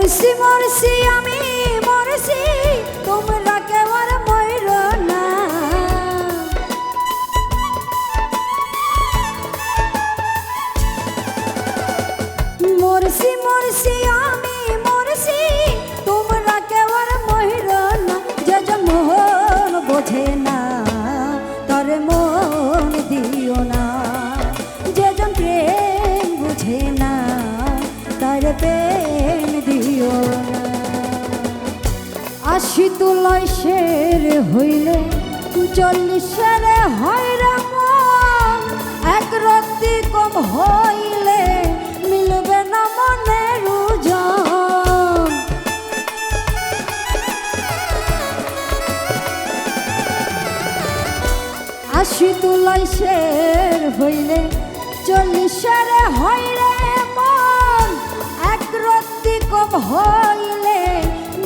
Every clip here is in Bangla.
মরছি মরছি আমি মরছি, তোমরা কেউ আর মইর না। মরছি মরছি আমি মরছি, তোমরা কেউ আর মইর না। যে জন মন বোঝে না তার মন দিও না, যে জন প্রেম বুঝে না তার প্রেম দিও না। আশি তুলয় শের হইলে 40-এর হয় রে মন, এক রত্তি কম হইলে মিলবে না মনের ওজন। আশি তুলয় শের হইলে 40-এর হয় রে মন, এক রত্তি কম হইলে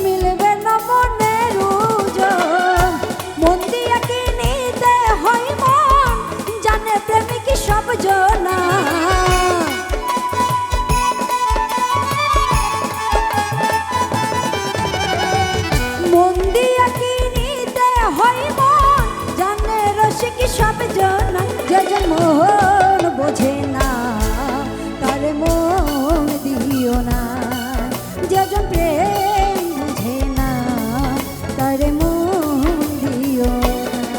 মিলবে না মনের ওজন। মন দিয়া কি নিতে হয় মন, জানে প্রেমিক সব জনা। মন দিয়া কি নিতে হয় মন, জানে রসিক সব জনা। যে জন মন বোঝে না তার মন দিও না, যে জন প্রেম বুঝে না তার মন দিও না।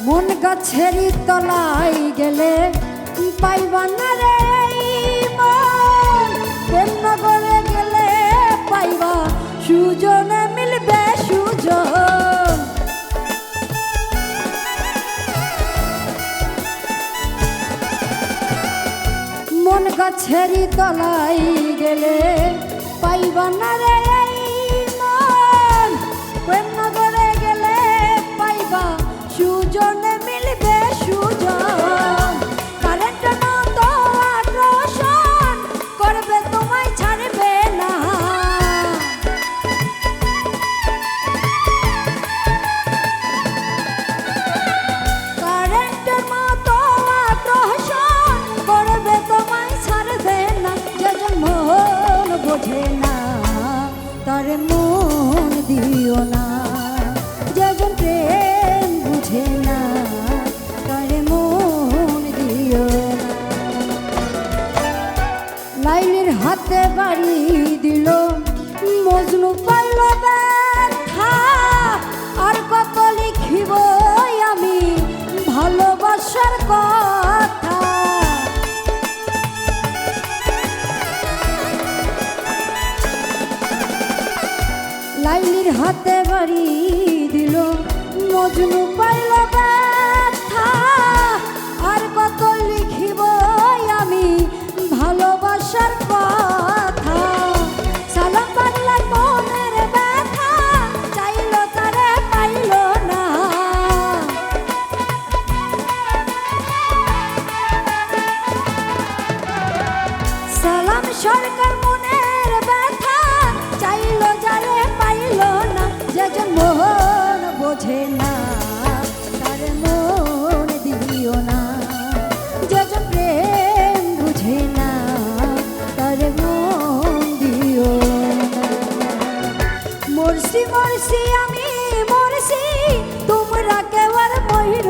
মন গাছেরই তলায় গেলে পাইবা না রে মন, প্রেমনগরে গেলে পাইবা সুজনে মিলবে সুজন। মন গাছেরই তলায় গেলে পাইবা না রে মন, প্রেমনগরে গেলে পাইবা সুজনে মিলবে সুজন। কারেন্ট মতো আকর্ষণ করবে তোমায় ছাড়বে না। কারেন্টের মতো আকর্ষণ করবে তোমায় ছাড়বে না। যে জন মন বোঝে না তার মন দিও না, যে জন প্রেম বুঝে না তার মন দিও না। লাইলির হাতে বাড়ি দিল মজনু পাইল ব্যথা, আর কত লিখিব আমি ভালোবাসার কথা। লাইলির হাতে বাড়ি দিল মজনু পাইল ব্যথা, আর কত লিখিব আমি ভালোবাসার কথা। সালাম বাংলার মনের ব্যথা, চাইল তারে পাইল না। সালাম সরকার মনের ব্যথা, চাইল যারে পাইল না। যে জন মন বোঝে না তার মন দিও না, যে জন প্রেম বুঝে না তার মন দিও না। মরছি মরছি আমি মরছি, তোমরা কেউ আর মইর